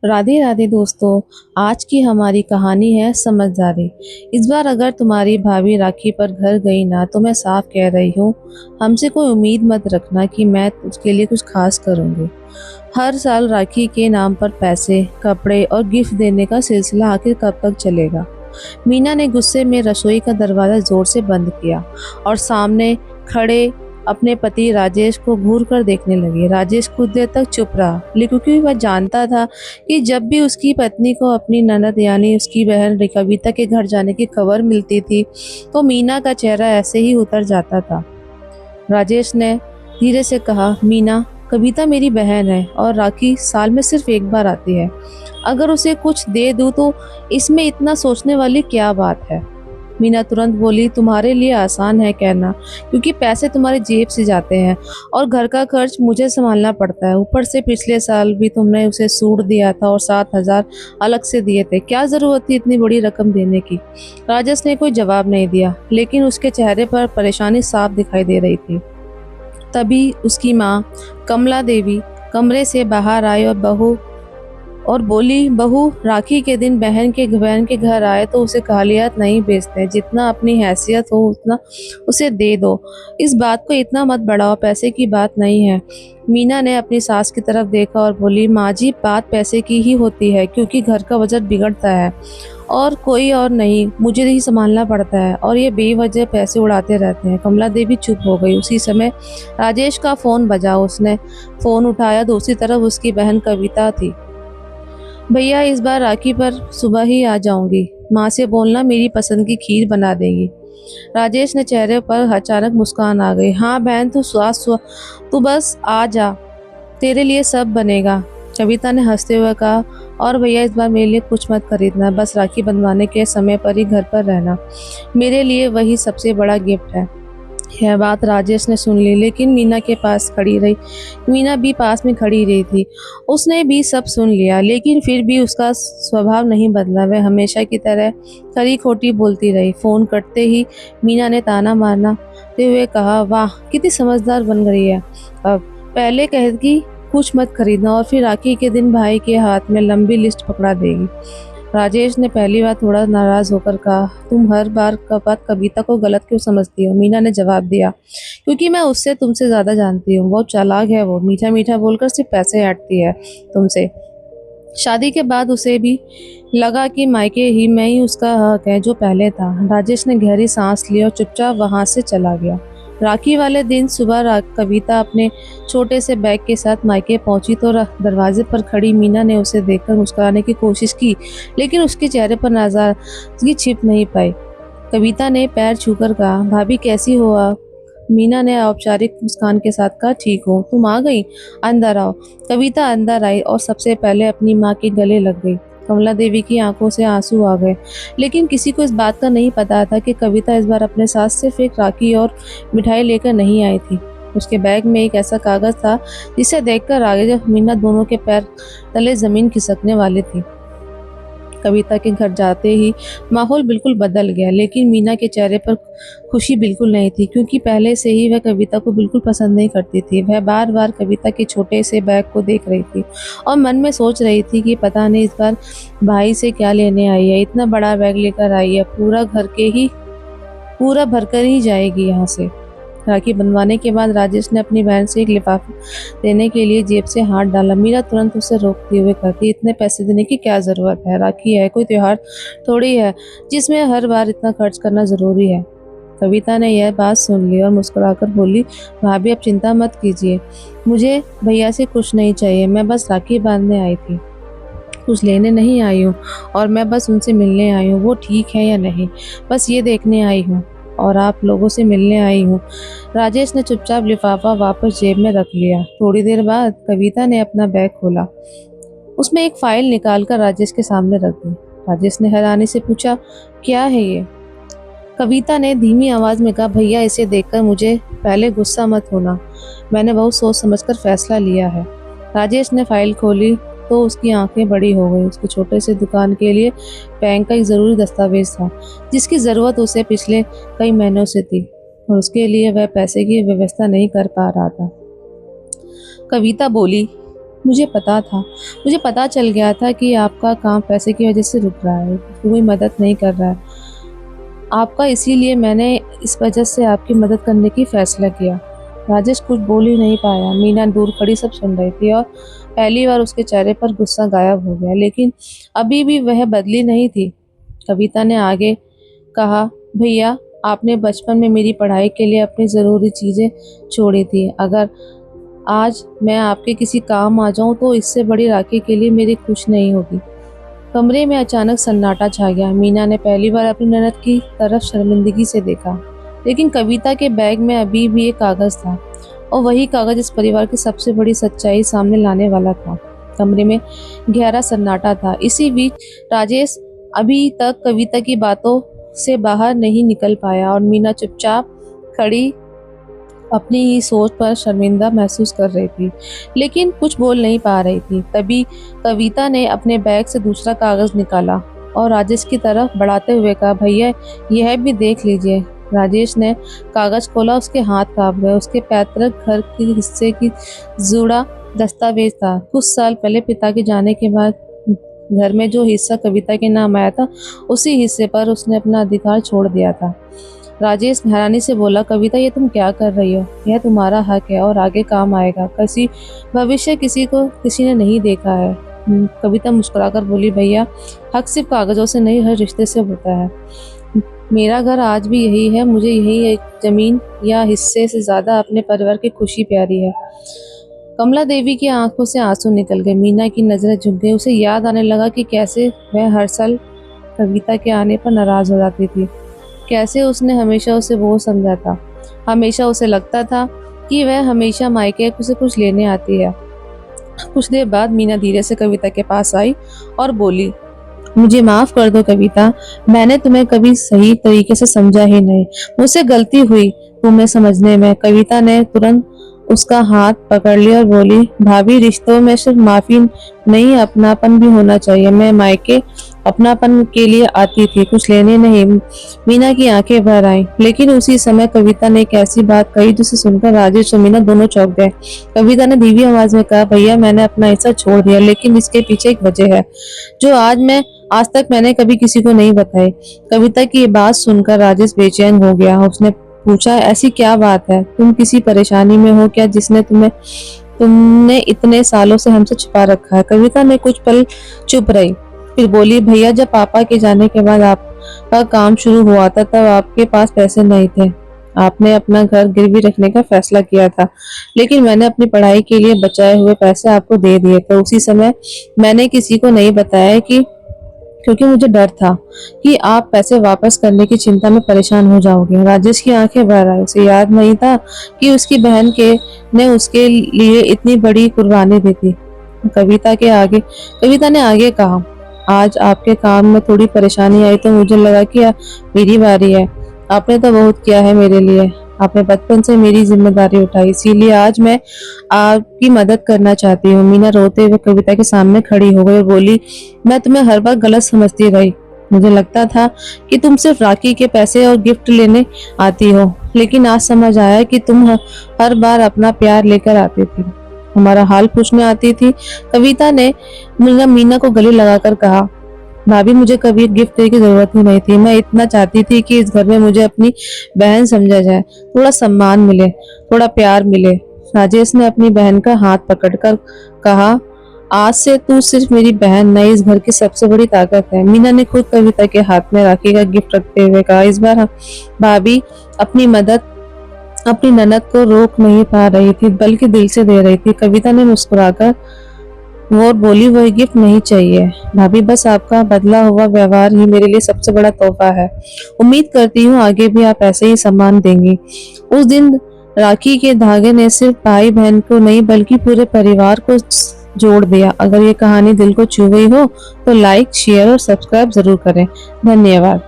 राधे राधे दोस्तों। आज की हमारी कहानी है समझदारी। इस बार अगर तुम्हारी भाभी राखी पर घर गई ना तो मैं साफ कह रही हूँ, हमसे कोई उम्मीद मत रखना कि मैं उसके लिए कुछ खास करूँगी। हर साल राखी के नाम पर पैसे, कपड़े और गिफ्ट देने का सिलसिला आखिर कब तक चलेगा। मीना ने गुस्से में रसोई का दरवाज़ा ज़ोर से बंद किया और सामने खड़े अपने पति राजेश को घूर कर देखने लगी। राजेश कुछ देर तक चुप रहा, लेकिन क्योंकि वह जानता था कि जब भी उसकी पत्नी को अपनी ननद यानी उसकी बहन कविता के घर जाने की खबर मिलती थी, तो मीना का चेहरा ऐसे ही उतर जाता था। राजेश ने धीरे से कहा, मीना, कविता मेरी बहन है और राखी साल में सिर्फ एक बार आती है। अगर उसे कुछ दे दूं तो इसमें इतना सोचने वाली क्या बात है। मीना तुरंत बोली, तुम्हारे लिए आसान है कहना, क्योंकि पैसे तुम्हारे जेब से जाते हैं और घर का खर्च मुझे संभालना पड़ता है। ऊपर से पिछले साल भी तुमने उसे सूट दिया था और 7,000 अलग से दिए थे। क्या जरूरत थी इतनी बड़ी रकम देने की। राजेश ने कोई जवाब नहीं दिया, लेकिन उसके चेहरे पर परेशानी साफ दिखाई दे रही थी। तभी उसकी माँ कमला देवी कमरे से बाहर आई और बोली, बहू, राखी के दिन बहन के घर आए तो उसे कालियात नहीं बेचते। जितना अपनी हैसियत हो उतना उसे दे दो। इस बात को इतना मत बढ़ाओ, पैसे की बात नहीं है। मीना ने अपनी सास की तरफ देखा और बोली, माँ जी, बात पैसे की ही होती है, क्योंकि घर का बजट बिगड़ता है और कोई और नहीं, मुझे ही संभालना पड़ता है और ये बेवजह पैसे उड़ाते रहते हैं। कमला देवी चुप हो गई। उसी समय राजेश का फोन बजा। उसने फोन उठाया, दूसरी तरफ उसकी बहन कविता थी। भैया, इस बार राखी पर सुबह ही आ जाऊंगी। माँ से बोलना मेरी पसंद की खीर बना देगी। राजेश ने चेहरे पर अचानक मुस्कान आ गई। हाँ बहन, तू बस आ जा, तेरे लिए सब बनेगा। कविता ने हंसते हुए कहा, और भैया, इस बार मेरे लिए कुछ मत खरीदना, बस राखी बंधवाने के समय पर ही घर पर रहना। मेरे लिए वही सबसे बड़ा गिफ्ट है। यह बात राजेश ने सुन ली, लेकिन मीना भी पास में खड़ी रही थी। उसने भी सब सुन लिया, लेकिन फिर भी उसका स्वभाव नहीं बदला। वह हमेशा की तरह खरी खोटी बोलती रही। फोन कटते ही मीना ने ताना मारते हुए कहा, वाह, कितनी समझदार बन गई है। अब पहले कहती कुछ मत खरीदना और फिर राखी के दिन भाई के हाथ में लंबी लिस्ट पकड़ा देगी। राजेश ने पहली बार थोड़ा नाराज होकर कहा, तुम हर बार का बात कविता को गलत क्यों समझती हो। मीना ने जवाब दिया, क्योंकि मैं उससे तुमसे ज्यादा जानती हूँ। बहुत चालाक है वो, मीठा मीठा बोलकर सिर्फ पैसे हटती है तुमसे। शादी के बाद उसे भी लगा कि मायके ही में ही उसका हक है जो पहले था। राजेश ने गहरी सांस ली और चुपचाप वहां से चला गया। राखी वाले दिन सुबह कविता अपने छोटे से बैग के साथ मायके पहुंची तो दरवाजे पर खड़ी मीना ने उसे देखकर मुस्कुराने की कोशिश की, लेकिन उसके चेहरे पर नाराजगी छिप नहीं पाई। कविता ने पैर छूकर कहा, भाभी कैसी हो आप। मीना ने औपचारिक मुस्कान के साथ कहा, ठीक हो, तुम आ गई, अंदर आओ। कविता अंदर आई और सबसे पहले अपनी माँ के गले लग गई। कमला देवी की आंखों से आंसू आ गए, लेकिन किसी को इस बात का नहीं पता था कि कविता इस बार अपने साथ सिर्फ एक राखी और मिठाई लेकर नहीं आई थी। उसके बैग में एक ऐसा कागज था जिसे देखकर आगे जब मीना दोनों के पैर तले जमीन खिसकने वाली थी। कविता के घर जाते ही माहौल बिल्कुल बदल गया, लेकिन मीना के चेहरे पर खुशी बिल्कुल नहीं थी, क्योंकि पहले से ही वह कविता को बिल्कुल पसंद नहीं करती थी। वह बार बार कविता के छोटे से बैग को देख रही थी और मन में सोच रही थी कि पता नहीं इस बार भाई से क्या लेने आई है। इतना बड़ा बैग लेकर आई है, पूरा भरकर ही जाएगी यहाँ से। राखी बंधवाने के बाद राजेश ने अपनी बहन से एक लिफाफा देने के लिए जेब से हाथ डाला। मीरा तुरंत उसे रोकते हुए कहती, इतने पैसे देने की क्या जरूरत है। राखी है, कोई त्योहार थोड़ी है जिसमें हर बार इतना खर्च करना जरूरी है। कविता ने यह बात सुन ली और मुस्कुराकर बोली, भाभी, अब चिंता मत कीजिए, मुझे भैया से कुछ नहीं चाहिए। मैं बस राखी बांधने आई थी, कुछ लेने नहीं आई हूँ। और मैं बस उनसे मिलने आई हूँ, वो ठीक है या नहीं, बस ये देखने आई हूँ। और आप लोगों से मिलने आई हूँ। राजेश ने चुपचाप लिफाफा वापस जेब में रख लिया। थोड़ी देर बाद कविता ने अपना बैग खोला। उसमें एक फाइल निकालकर राजेश के सामने रख दी। राजेश ने हैरानी से पूछा, क्या है ये। कविता ने धीमी आवाज में कहा, भैया, इसे देखकर मुझे पहले गुस्सा मत होना, मैंने बहुत सोच समझकर फैसला लिया है। राजेश ने फाइल खोली तो उसकी आंखें बड़ी हो गई। उसके छोटे से दुकान के लिए बैंक का एक जरूरी दस्तावेज था, जिसकी जरूरत उसे पिछले कई महीनों से थी, और उसके लिए वह पैसे की व्यवस्था नहीं कर पा रहा था। कविता बोली, मुझे पता चल गया था कि आपका काम पैसे की वजह से रुक रहा है, कोई मदद नहीं कर रहा है आपका, इसीलिए मैंने इस वजह से आपकी मदद करने की फ़ैसला किया। राजेश कुछ बोल ही नहीं पाया। मीना दूर खड़ी सब सुन रही थी और पहली बार उसके चेहरे पर गुस्सा गायब हो गया, लेकिन अभी भी वह बदली नहीं थी। कविता ने आगे कहा, भैया आपने बचपन में मेरी पढ़ाई के लिए अपनी ज़रूरी चीज़ें छोड़ी थी। अगर आज मैं आपके किसी काम आ जाऊं तो इससे बड़ी राखी के लिए मेरी खुश नहीं होगी। कमरे में अचानक सन्नाटा छा गया। मीना ने पहली बार अपनी ननद की तरफ शर्मिंदगी से देखा, लेकिन कविता के बैग में अभी भी एक कागज़ था और वही कागज़ इस परिवार की सबसे बड़ी सच्चाई सामने लाने वाला था। कमरे में गहरा सन्नाटा था। इसी बीच राजेश अभी तक कविता की बातों से बाहर नहीं निकल पाया और मीना चुपचाप खड़ी अपनी ही सोच पर शर्मिंदा महसूस कर रही थी, लेकिन कुछ बोल नहीं पा रही थी। तभी कविता ने अपने बैग से दूसरा कागज़ निकाला और राजेश की तरफ बढ़ाते हुए कहा, भैया यह भी देख लीजिए। राजेश ने कागज़ खोला, उसके हाथ काँप गए। उसके पैतृक घर के हिस्से की जुड़ा दस्तावेज था। कुछ साल पहले पिता के जाने के बाद घर में जो हिस्सा कविता के नाम आया था, उसी हिस्से पर उसने अपना अधिकार छोड़ दिया था। राजेश हैरानी से बोला, कविता ये तुम क्या कर रही हो? यह तुम्हारा हक है और आगे काम आएगा। किसी भविष्य किसी ने नहीं देखा है। कविता मुस्कुराकर बोली, भैया हक सिर्फ कागज़ों से नहीं, हर रिश्ते से होता है। मेरा घर आज भी यही है। मुझे यही एक ज़मीन या हिस्से से ज़्यादा अपने परिवार की खुशी प्यारी है। कमला देवी की आंखों से आंसू निकल गए। मीना की नज़रें झुक गई। उसे याद आने लगा कि कैसे वह हर साल कविता के आने पर नाराज़ हो जाती थी, कैसे उसने हमेशा उसे बोझ समझा था। हमेशा उसे लगता था कि वह हमेशा मायके से कुछ लेने आती है। कुछ देर बाद मीना धीरे से कविता के पास आई और बोली, मुझे माफ़ कर दो कविता, मैंने तुम्हें कभी सही तरीके से समझा ही नहीं। मुझसे गलती हुई तुम्हें समझने में। कविता ने तुरंत उसका हाथ पकड़ लिया और बोली, भाभी रिश्तों में सिर्फ माफ़ी नहीं, अपनापन भी होना चाहिए। मैं मायके अपनापन के लिए आती थी, कुछ लेने नहीं। मीना की आंखें भर आईं, लेकिन उसी समय कविता ने एक ऐसी बात कही जिसे सुनकर राजेश और मीना दोनों चौंक गए। कविता ने धीमी आवाज में कहा, भैया मैंने अपना हिस्सा छोड़ दिया, लेकिन इसके पीछे एक वजह है जो आज तक मैंने कभी किसी को नहीं बताई। कविता की ये बात सुनकर राजेश बेचैन हो गया। उसने पूछा, ऐसी क्या बात है? तुम किसी परेशानी में हो क्या जिसने तुमने इतने सालों से हमसे छुपा रखा है? कविता ने कुछ पल चुप रही, फिर बोली, भैया जब पापा के जाने के बाद आपका काम शुरू हुआ था तब आपके पास पैसे नहीं थे। आपने अपना घर गिरवी रखने का फैसला किया था, लेकिन मैंने अपनी पढ़ाई के लिए बचाए हुए पैसे आपको दे दिए थे। उसी समय मैंने किसी को नहीं बताया क्योंकि मुझे डर था कि आप पैसे वापस करने की चिंता में परेशान हो जाओगे। राजेश की आंखें भर आई। उसे याद नहीं था कि उसकी बहन ने उसके लिए इतनी बड़ी कुर्बानी दी थी। कविता ने आगे कहा, आज आपके काम में थोड़ी परेशानी आई तो मुझे लगा कि मेरी बारी है। आपने तो बहुत किया है मेरे लिए। आपने बचपन से मेरी जिम्मेदारी उठाई, इसीलिए आज मैं आपकी मदद करना चाहती हूँ। मीना रोते हुए कविता के सामने खड़ी हो गई और बोली, मैं तुम्हें हर बार गलत समझती रही। मुझे लगता था कि तुम सिर्फ राखी के पैसे और गिफ्ट लेने आती हो, लेकिन आज समझ आया कि तुम हर बार अपना प्यार लेकर आती थी, हमारा हाल पूछने आती थी। कविता ने मीना को गले लगाकर कहा, भाभी मुझे कभी गिफ्ट देने की जरूरत ही नहीं थी। मैं इतना चाहती थी कि इस घर में मुझे अपनी बहन समझा जाए, थोड़ा सम्मान मिले, थोड़ा प्यार मिले। राजेश ने अपनी बहन का हाथ पकड़कर कहा, आज से तू सिर्फ मेरी बहन नहीं, इस घर की सबसे बड़ी ताकत है। मीना ने खुद कविता के हाथ में राखी का गिफ्ट रखते हुए कहा, इस बार भाभी अपनी ननद को रोक नहीं पा रही थी, बल्कि दिल से दे रही थी। कविता ने मुस्कुराकर वो बोली, वही गिफ्ट नहीं चाहिए भाभी, बस आपका बदला हुआ व्यवहार ही मेरे लिए सबसे बड़ा तोहफा है। उम्मीद करती हूँ आगे भी आप ऐसे ही सम्मान देंगी। उस दिन राखी के धागे ने सिर्फ भाई बहन को नहीं बल्कि पूरे परिवार को जोड़ दिया। अगर ये कहानी दिल को छू गई हो तो लाइक, शेयर और सब्सक्राइब जरूर करें। धन्यवाद।